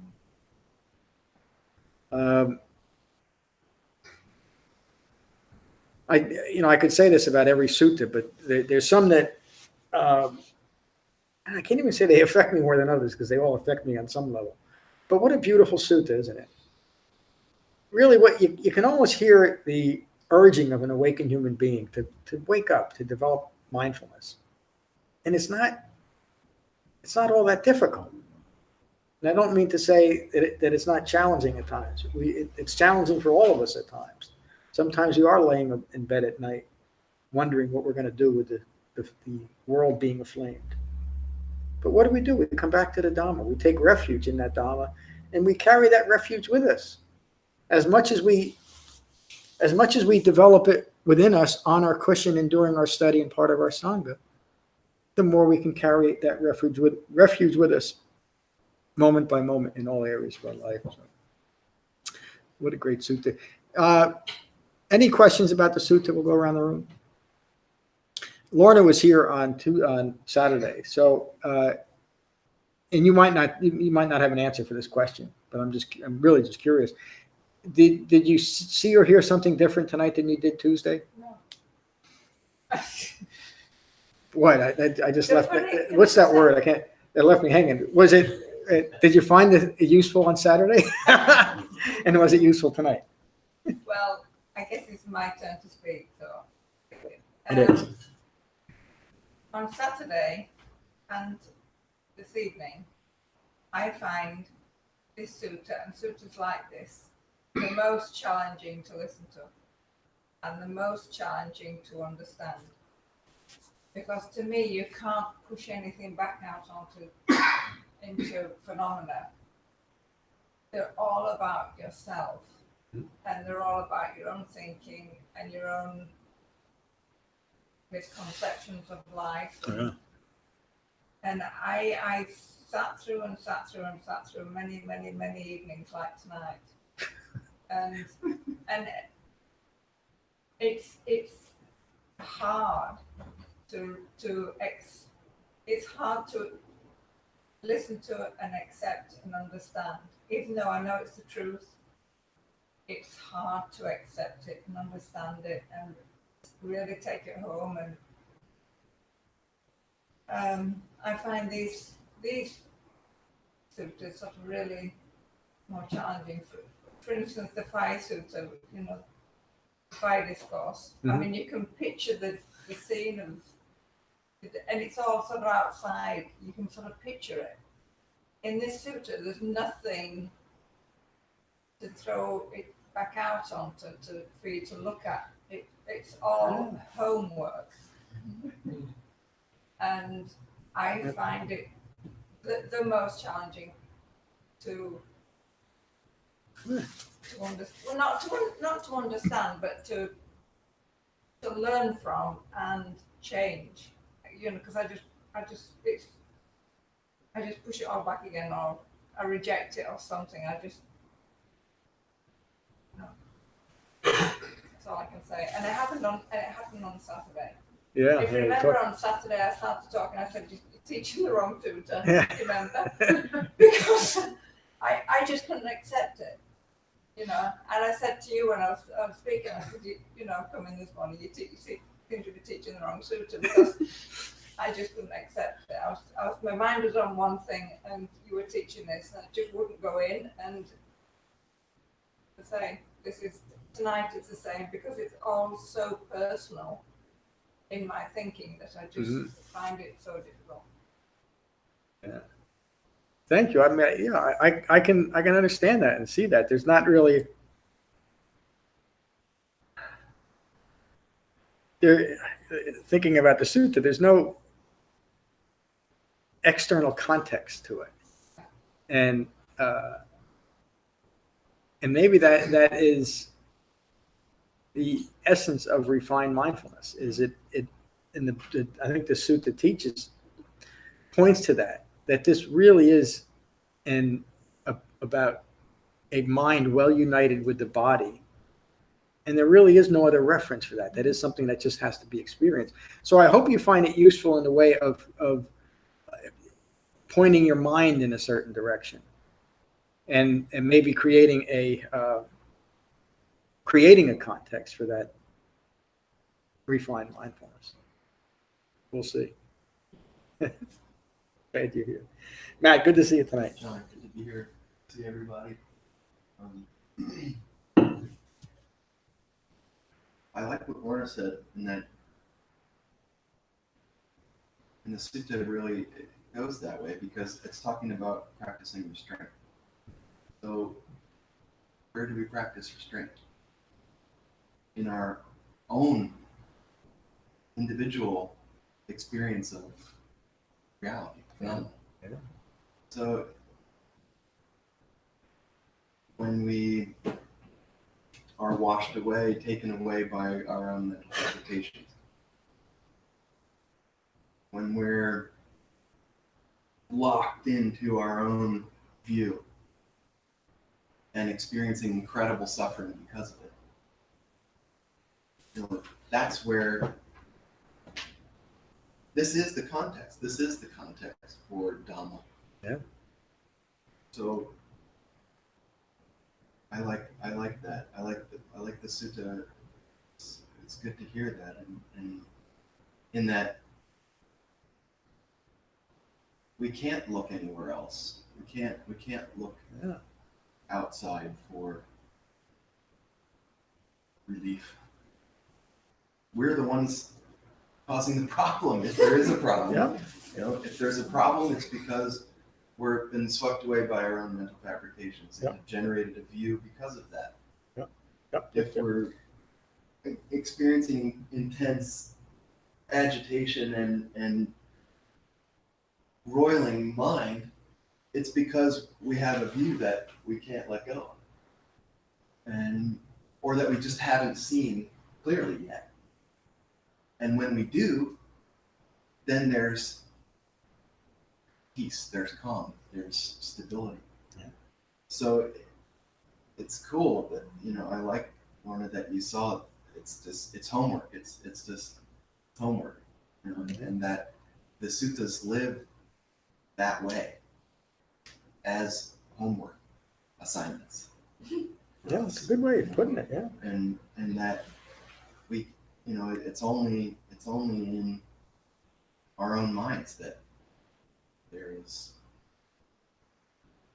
I could say this about every sutta, but there's some that I can't even say they affect me more than others because they all affect me on some level. But what a beautiful sutta, isn't it? Really, what you can almost hear the urging of an awakened human being to wake up, to develop mindfulness. And it's not all that difficult. And I don't mean to say that it's not challenging at times. It's challenging for all of us at times. Sometimes we are laying in bed at night wondering what we're going to do with the world being aflamed. But what do? We come back to the Dhamma. We take refuge in that Dhamma, and we carry that refuge with us. As much as we develop it within us on our cushion and during our study and part of our sangha, the more we can carry that refuge with us, moment by moment, in all areas of our life. So, what a great sutta. Any questions about the sutta? We'll go around the room. Lorna was here on Saturday, so and you might not have an answer for this question, but I'm really just curious. Did you see or hear something different tonight than you did Tuesday? No. What? I just left. What's that word? I can't. It left me hanging. Was it? Did you find it useful on Saturday? And was it useful tonight? Well, I guess it's my turn to speak. So It is. On Saturday and this evening, I find this sutta and suttas like this the most challenging to listen to and the most challenging to understand. Because to me, you can't push anything back out into phenomena. They're all about yourself, and they're all about your own thinking and your own misconceptions of life. Yeah. And I sat through many evenings like tonight, and it's hard it's hard to listen to it and accept and understand. Even though I know it's the truth, it's hard to accept it and understand it and really take it home. And I find these suttas sort of really more challenging. For instance, the fire sutta, fire discourse. Mm-hmm. I mean, you can picture the scene of, and it's all sort of outside. You can sort of picture it. In this sutta, there's nothing to throw it back out onto for you to look at. It's all homework. And I find it the most challenging to understand. Well, not to understand, but to learn from and change. Because I just push it all back again, or I reject it or something. That's all I can say. And it happened on Saturday. Yeah. If you remember, on Saturday I started talking. I said, "You're teaching the wrong sutta." Yeah. Remember? Because I just couldn't accept it. And I said to you when I was speaking, I said, come in this morning, you seem to be teaching the wrong sutta, because I just couldn't accept it. My mind was on one thing, and you were teaching this, and it just wouldn't go in. And I say, tonight it's the same, because it's all so personal in my thinking that I just find it so difficult. Yeah. Thank you. I mean, I can understand that and see that. There's not really thinking about the sutta. There's no external context to it, and maybe that is the essence of refined mindfulness. Is it? I think the sutta points to that this really is about a mind well united with the body. And there really is no other reference for that. That is something that just has to be experienced. So I hope you find it useful in the way of pointing your mind in a certain direction, and maybe creating a context for that refined mindfulness. We'll see. Glad you're here. Matt, good to see you tonight. John, good to be here. See everybody. I like what Lorna said, in that in the sutta, really, goes that way because it's talking about practicing restraint. So where do we practice restraint? In our own individual experience of reality. Phenomenon. Yeah. So when we are washed away, taken away by our own mental fabrications, when we're locked into our own view and experiencing incredible suffering because of it, that's where this is the context. This is the context for Dhamma. Yeah. So I like that. I like the sutta. It's good to hear that, and in that we can't look anywhere else. We can't look outside for relief. We're the ones causing the problem if there is a problem. Yeah. If there's a problem, it's because we're been swept away by our own mental fabrications and have generated a view because of that. If we're experiencing intense agitation and roiling mind, it's because we have a view that we can't let go of, or that we just haven't seen clearly yet. And when we do, then there's peace, there's calm, there's stability. Yeah. So it's cool that, I like, Lorna, that you saw it's homework. It's just homework, and that the suttas live that way as homework assignments. Yeah, it's a good way of putting it. Yeah. And that we, it's only in our own minds that there is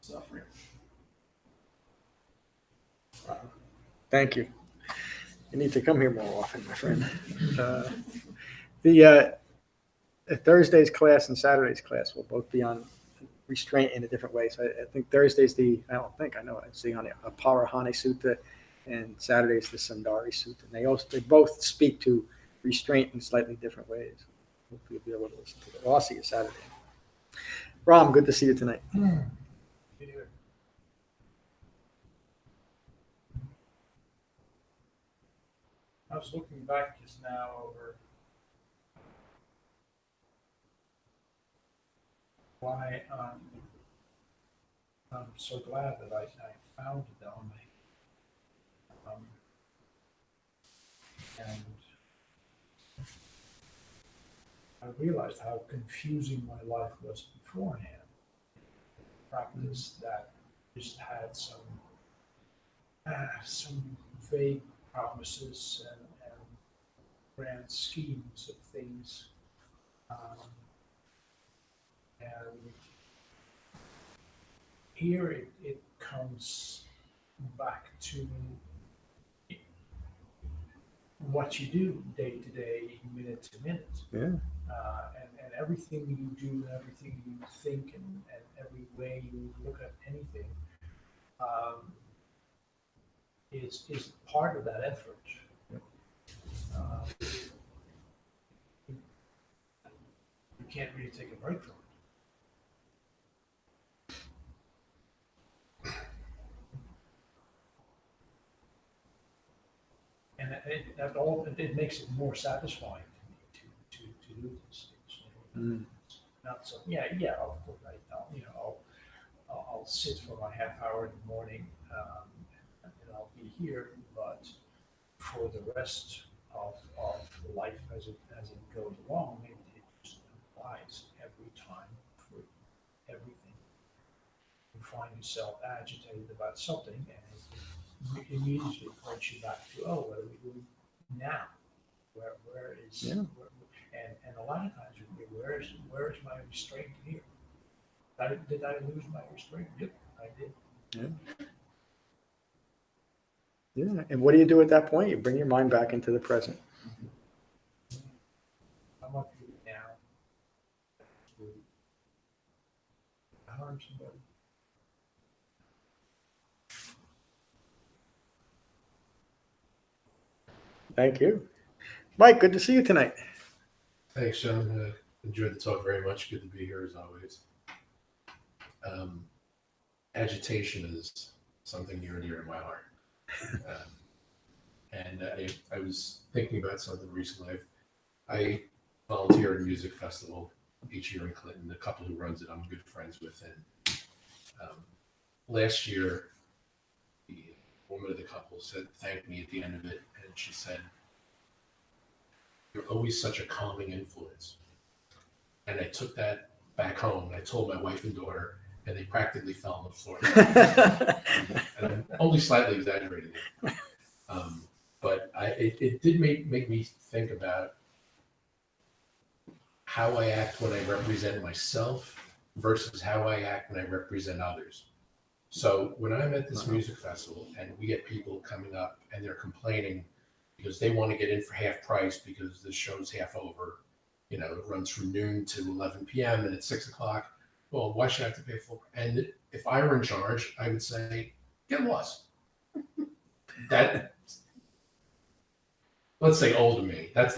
suffering. Wow. Thank you. You need to come here more often, my friend. The Thursday's class and Saturday's class will both be on restraint in a different way. So I think Thursday's I know it's the Parahani Sutta, and Saturday's the Sundari Sutta. And they both speak to restraint in slightly different ways. Hopefully you'll be able to listen to it. Well, I'll see you Saturday. Ram, good to see you tonight. I was looking back just now over why I'm so glad that I found Dhamma. And I realized how confusing my life was beforehand. Practice that just had some vague promises and grand schemes of things. And here it comes back to what you do day to day, minute to minute. Yeah. And everything you do, everything you think, and every way you look at anything is part of that effort. You can't really take a break from it. And it makes it more satisfying to do these things. Not so, of course, I'll sit for my half hour in the morning, and I'll be here, but for the rest of life as it goes along, it just applies every time for everything. You find yourself agitated about something, and it immediately points you back to, what are we doing now? Where is and a lot of times where is my restraint here? Did I lose my restraint? Yep, I did. Yeah. And what do you do at that point? You bring your mind back into the present. I'm up here now. Thank you. Mike, good to see you tonight. Thanks, John. Enjoyed the talk very much. Good to be here as always. Agitation is something near and dear to my heart. And I was thinking about something recently. I volunteer at a music festival each year in Clinton. The couple who runs it, I'm good friends with. And last year, the woman of the couple thanked me at the end of it, and she said, "You're always such a calming influence." And I took that back home, and I told my wife and daughter, and they practically fell on the floor. And I'm only slightly exaggerating it. But it did make me think about how I act when I represent myself versus how I act when I represent others. So when I'm at this music festival and we get people coming up and they're complaining because they want to get in for half price because the show's half over, it runs from noon to 11 p.m. and it's 6 o'clock. Well, why should I have to pay full? And if I were in charge, I would say, get lost. Let's say old to me. That's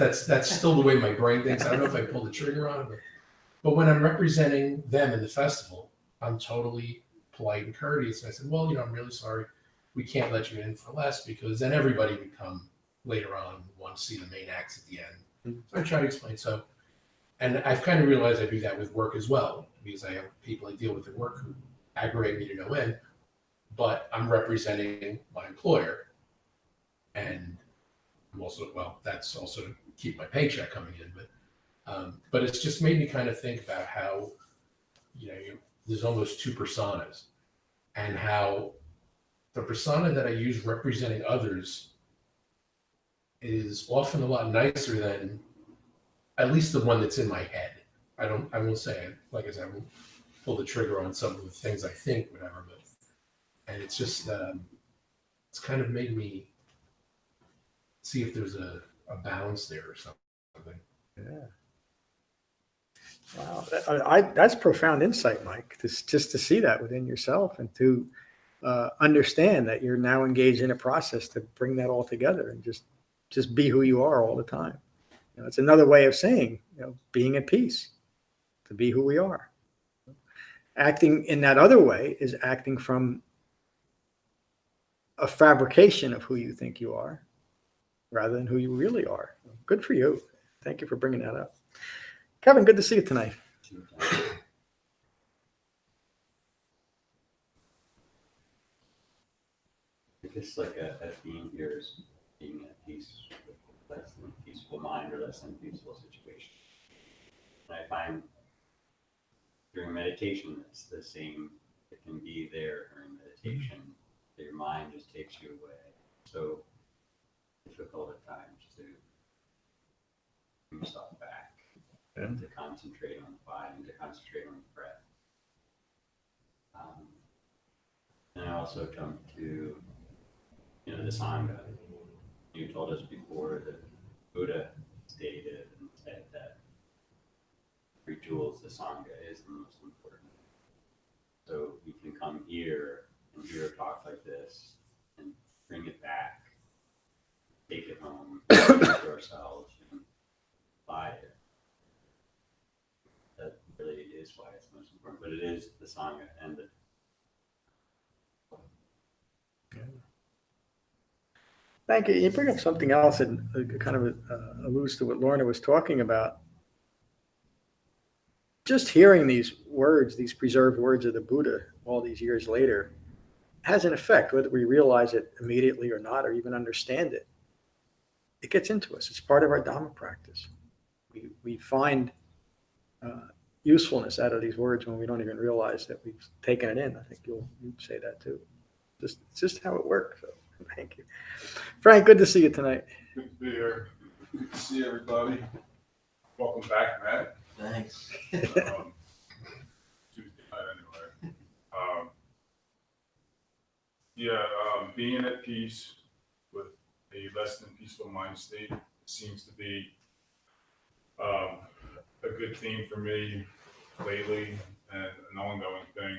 still the way my brain thinks. I don't know if I pull the trigger on it, but when I'm representing them in the festival, I'm totally polite and courteous. And I said, well, I'm really sorry. We can't let you in for less, because then everybody would come later on and want to see the main acts at the end. So I try to explain. And I've kind of realized I do that with work as well, because I have people I deal with at work who aggravate me to no end, but I'm representing my employer. And I'm also, that's also to keep my paycheck coming in. But it's just made me kind of think about how, there's almost two personas, and how the persona that I use representing others is often a lot nicer than at least the one that's in my head. I won't say, like I said, I won't pull the trigger on some of the things I think, whatever, and it's just, it's kind of made me see if there's a balance there or something. Yeah. Wow. That's profound insight, Mike, just to see that within yourself and to understand that you're now engaged in a process to bring that all together and just be who you are all the time. It's another way of saying, being at peace, to be who we are. Acting in that other way is acting from a fabrication of who you think you are rather than who you really are. Good for you. Thank you for bringing that up. Kevin, good to see you tonight. I guess like a theme here is being at peace with less than peaceful mind or less than peaceful situation. And I find during meditation, it's the same. It can be there during meditation. Your mind just takes you away. So difficult at times to bring yourself back and to concentrate on the body and to concentrate on the breath. And I also come to, the sangha. You told us before that Buddha stated and said that three jewels, the sangha is the most important. So we can come here and hear a talk like this and bring it back, take it home, take it to ourselves, and apply it. That really is why it's most important. But it is the sangha and the Thank you. You bring up something else that kind of alludes to what Lorna was talking about. Just hearing these words, these preserved words of the Buddha all these years later, has an effect, whether we realize it immediately or not, or even understand it. It gets into us. It's part of our Dhamma practice. We find usefulness out of these words when we don't even realize that we've taken it in. I think you'd say that too. It's just how it works. So thank you. Frank, good to see you tonight. Good to be here. Good to see everybody. Welcome back, Matt. Thanks. Tuesday night anyway. Being at peace with a less than peaceful mind state seems to be a good theme for me lately and an ongoing thing.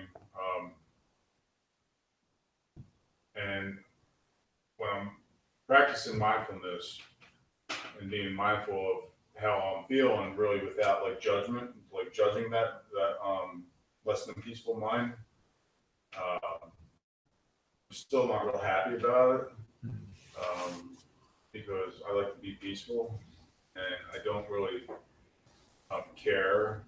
And when I'm practicing mindfulness, and being mindful of how I'm feeling, really without like judgment, like judging that less than peaceful mind. I'm still not real happy about it, because I like to be peaceful, and I don't really care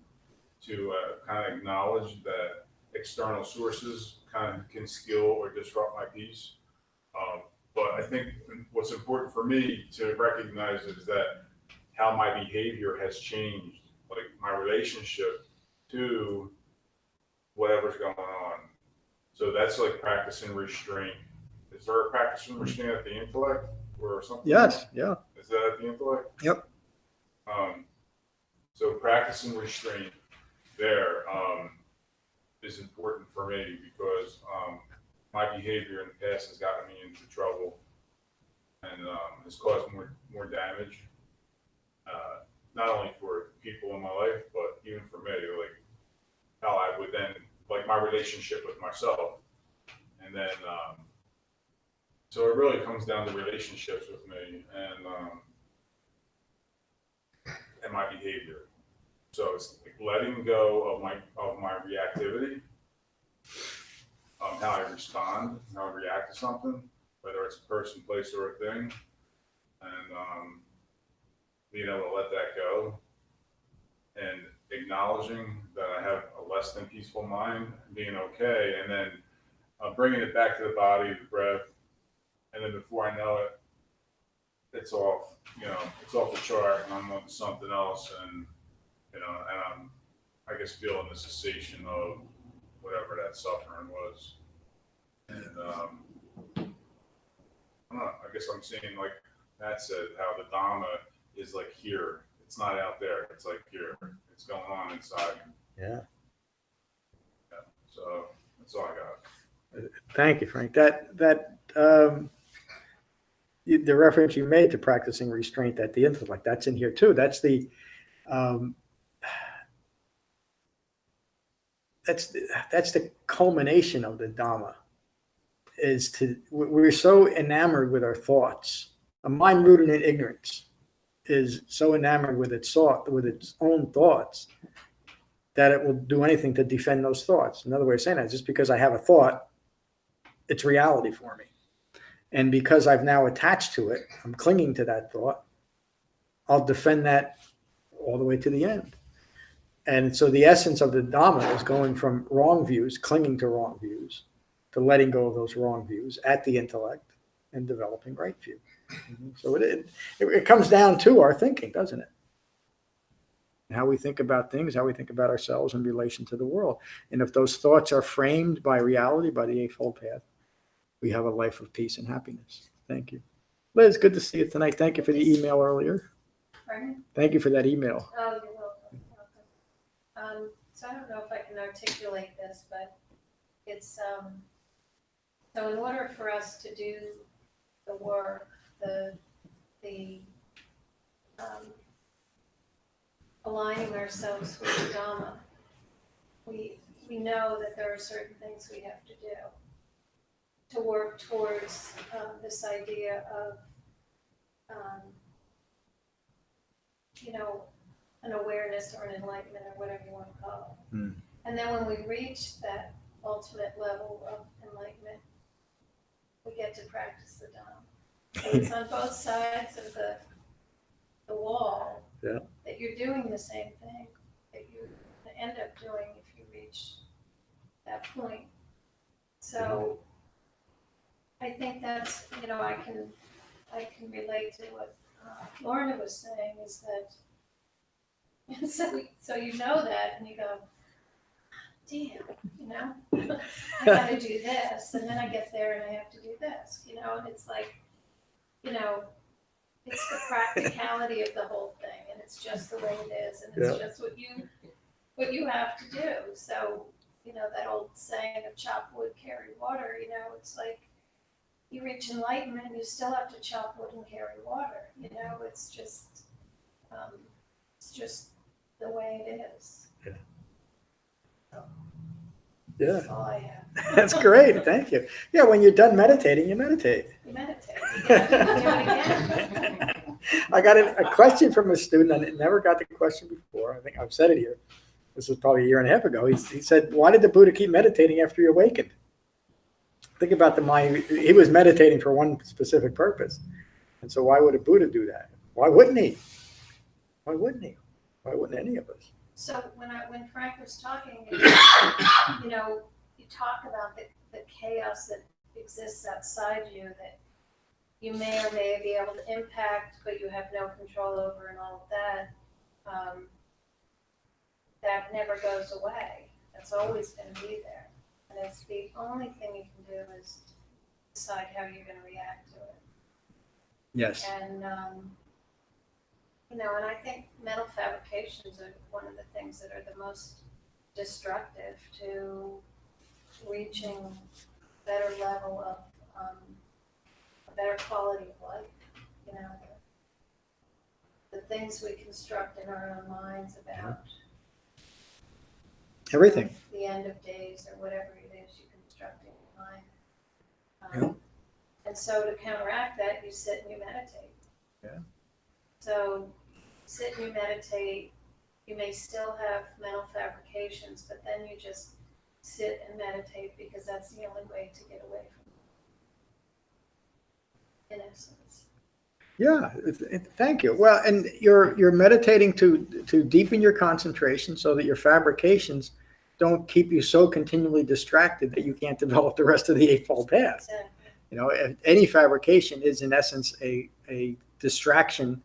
to kind of acknowledge that external sources kind of can steal or disrupt my peace. But I think what's important for me to recognize is that how my behavior has changed, like my relationship to whatever's going on. So that's like practicing restraint. Is there a practice in restraint at the intellect or something? Yes, yeah. Is that at the intellect? Yep. So practicing restraint there is important for me because my behavior in the past has gotten me into trouble and has caused more damage, not only for people in my life, but even for me, like how I would then, like my relationship with myself. And then, so it really comes down to relationships with me and my behavior. So it's like letting go of my reactivity, how I respond, how I react to something, whether it's a person, place, or a thing, and being able to let that go, and acknowledging that I have a less than peaceful mind, being okay, and then bringing it back to the body, the breath, and then before I know it, it's off. It's off the chart, and I'm on something else, and and I'm, I guess, feeling the cessation of whatever that suffering was. And I don't know, I guess I'm seeing, like Matt said, how the Dhamma is like here. It's not out there. It's like here. It's going on inside. Yeah. Yeah. So that's all I got. Thank you, Frank. The reference you made to practicing restraint at the intellect, that's in here too. That's the culmination of the Dhamma. We're so enamored with our thoughts. A mind rooted in ignorance is so enamored with its own thoughts that it will do anything to defend those thoughts. Another way of saying that is just because I have a thought, it's reality for me. And because I've now attached to it, I'm clinging to that thought, I'll defend that all the way to the end. And so the essence of the Dhamma is going from wrong views, clinging to wrong views, to letting go of those wrong views at the intellect and developing right view. So it comes down to our thinking, doesn't it? How we think about things, how we think about ourselves in relation to the world. And if those thoughts are framed by reality, by the Eightfold Path, we have a life of peace and happiness. Thank you. Liz, good to see you tonight. Thank you for the email earlier. Pardon? Thank you for that email. Oh, you're welcome. So I don't know if I can articulate this, but it's, so in order for us to do the work, the aligning ourselves with the Dhamma, we know that there are certain things we have to do to work towards this idea of, an awareness or an enlightenment or whatever you want to call it. Mm. And then when we reach that ultimate level of enlightenment, we get to practice the Dhamma. So it's on both sides of the wall, Yeah. that you're doing the same thing that you end up doing if you reach that point. So I think that's, I can relate to what Lorna was saying, is that, so you know that, and you go, damn, I gotta do this, and then I get there and I have to do this, and it's like, it's the practicality of the whole thing, and it's just the way it is, and it's just what you have to do. So, that old saying of chop wood, carry water, it's like, you reach enlightenment, you still have to chop wood and carry water, it's just the way it is. Yeah. So, Yeah. that's all I have. That's great. Thank you. Yeah, when you're done meditating, you meditate. You meditate, you do it again. I got a question from a student. I never got the question before. I think I've said it here. This was probably a year and a half ago. He said, why did the Buddha keep meditating after he awakened? Think about the mind. He was meditating for one specific purpose. And so why would a Buddha do that? Why wouldn't he? Why wouldn't he? Why wouldn't any of us? So when Frank was talking, you talk about the chaos that exists outside you that you may or may be able to impact, but you have no control over and all of that. That never goes away. That's always going to be there. And it's the only thing you can do is decide how you're going to react to it. Yes. And, and I think mental fabrications are one of the things that are the most destructive to reaching a better level of, a better quality of life. The things we construct in our own minds about Everything. the end of days or whatever it is you construct in your mind. And so to counteract that, you sit and you meditate. Yeah. So sit and you meditate. You may still have mental fabrications, but then you just sit and meditate because that's the only way to get away from it, in essence. Yeah, thank you. Well, and you're meditating to deepen your concentration so that your fabrications don't keep you so continually distracted that you can't develop the rest of the Eightfold Path. Exactly. Any fabrication is in essence a distraction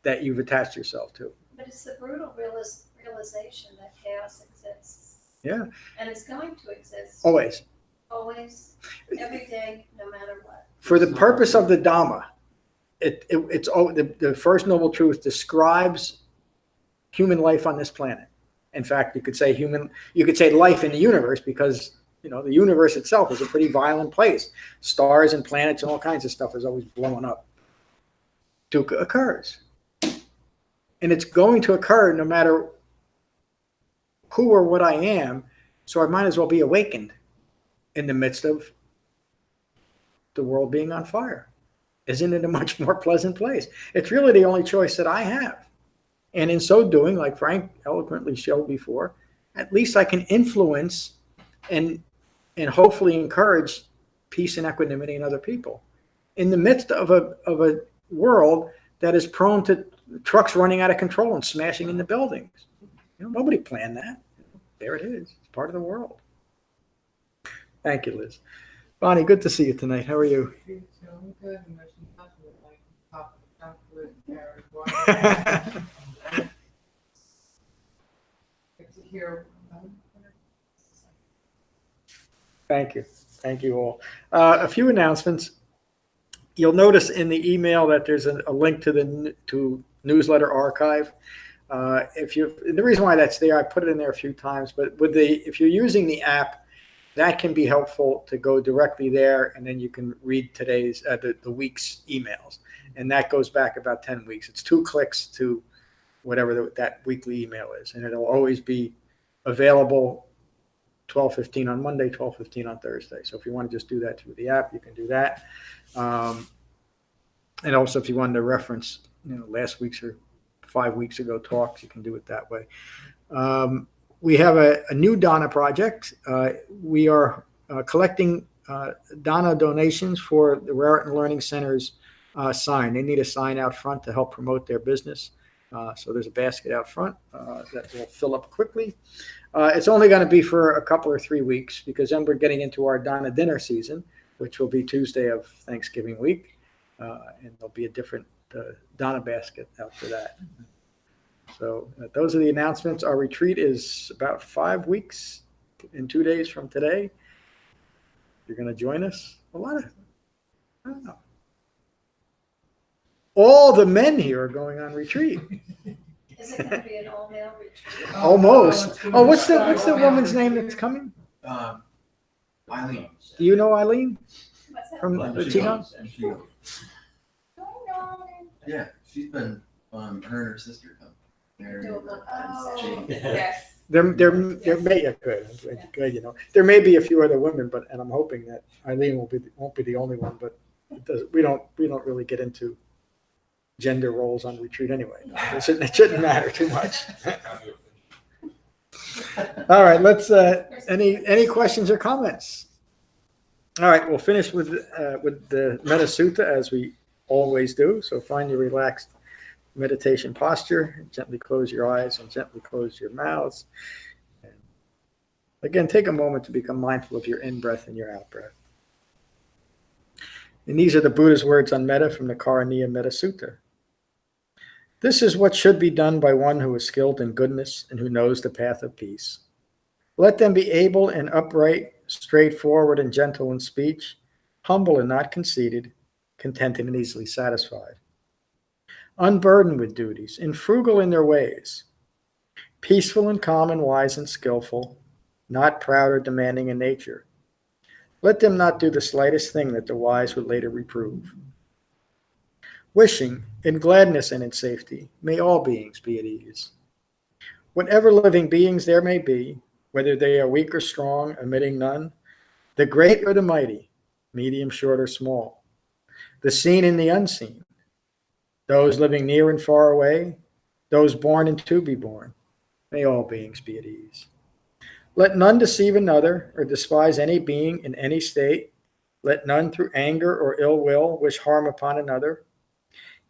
that you've attached yourself to. But it's the brutal realization that chaos exists. Yeah. And it's going to exist. Always. Always, every day, no matter what. For the purpose of the Dhamma, the First Noble Truth describes human life on this planet. In fact, you could say life in the universe because the universe itself is a pretty violent place. Stars and planets and all kinds of stuff is always blowing up. Dukkha occurs. And it's going to occur no matter who or what I am, so I might as well be awakened in the midst of the world being on fire. Isn't it a much more pleasant place? It's really the only choice that I have. And in so doing, like Frank eloquently showed before, at least I can influence and hopefully encourage peace and equanimity in other people. In the midst of a world that is prone to trucks running out of control and smashing into buildings. Nobody planned that. There it is. It's part of the world. Thank you, Liz. Bonnie, good to see you tonight. How are you? Good. Good to hear. Thank you. Thank you all. A few announcements. You'll notice in the email that there's a link to the newsletter archive. And the reason why that's there, I put it in there a few times, but if you're using the app, that can be helpful to go directly there, and then you can read today's the week's emails, and that goes back about 10 weeks. It's 2 clicks to whatever that weekly email is, and it'll always be available 12:15 on Monday, 12:15 on Thursday. So if you want to just do that through the app, you can do that. And also, if you wanted to reference, last week's or 5 weeks ago talks, you can do it that way. We have a new Dhamma project. We are collecting Dhamma donations for the Raritan Learning Center's sign. They need a sign out front to help promote their business. So there's a basket out front that will fill up quickly. It's only going to be for a couple or 3 weeks because then we're getting into our Dhamma dinner season, which will be Tuesday of Thanksgiving week. And there'll be a different Dhamma basket after that. So those are the announcements. Our retreat is about 5 weeks and 2 days from today. You're going to join us. I don't know. All the men here are going on retreat. Is it going to be an all-male retreat? Almost. Oh, what's the woman's name that's coming? Eileen. Do you know Eileen What's that? from the Qigong? Yeah, she's been, her and her sister come. Do a book Oh, concept. yes. There may good. There may be a few other women, and I'm hoping that Eileen won't be the only one. But we don't really get into gender roles on retreat anyway. It shouldn't matter too much. All right, let's, any questions or comments? All right, we'll finish with the Metta Sutta as we always do. So find your relaxed meditation posture, gently close your eyes and gently close your mouths. And again, take a moment to become mindful of your in-breath and your out-breath. And these are the Buddha's words on metta from the Karaniya Metta Sutta. This is what should be done by one who is skilled in goodness and who knows the path of peace. Let them be able and upright, straightforward and gentle in speech, humble and not conceited, contented and easily satisfied, unburdened with duties, and frugal in their ways, peaceful and calm and wise and skillful, not proud or demanding in nature. Let them not do the slightest thing that the wise would later reprove. Wishing, in gladness and in safety, may all beings be at ease. Whatever living beings there may be, whether they are weak or strong, omitting none, the great or the mighty, medium, short, or small, the seen and the unseen, those living near and far away, those born and to be born, may all beings be at ease. Let none deceive another or despise any being in any state. Let none through anger or ill will wish harm upon another.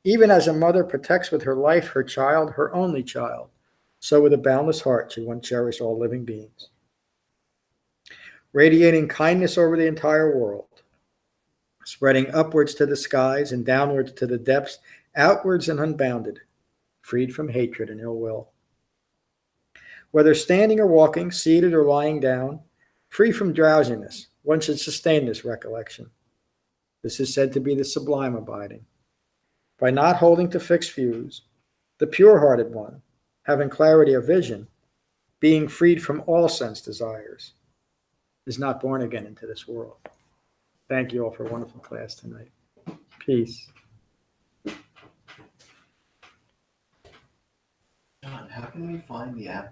Even as a mother protects with her life her child, her only child, so with a boundless heart should one cherish all living beings. Radiating kindness over the entire world, spreading upwards to the skies and downwards to the depths, outwards and unbounded, freed from hatred and ill will. Whether standing or walking, seated or lying down, free from drowsiness, one should sustain this recollection. This is said to be the sublime abiding. By not holding to fixed views, the pure-hearted one, having clarity of vision, being freed from all sense desires, is not born again into this world. Thank you all for a wonderful class tonight. Peace. John, how can we find the app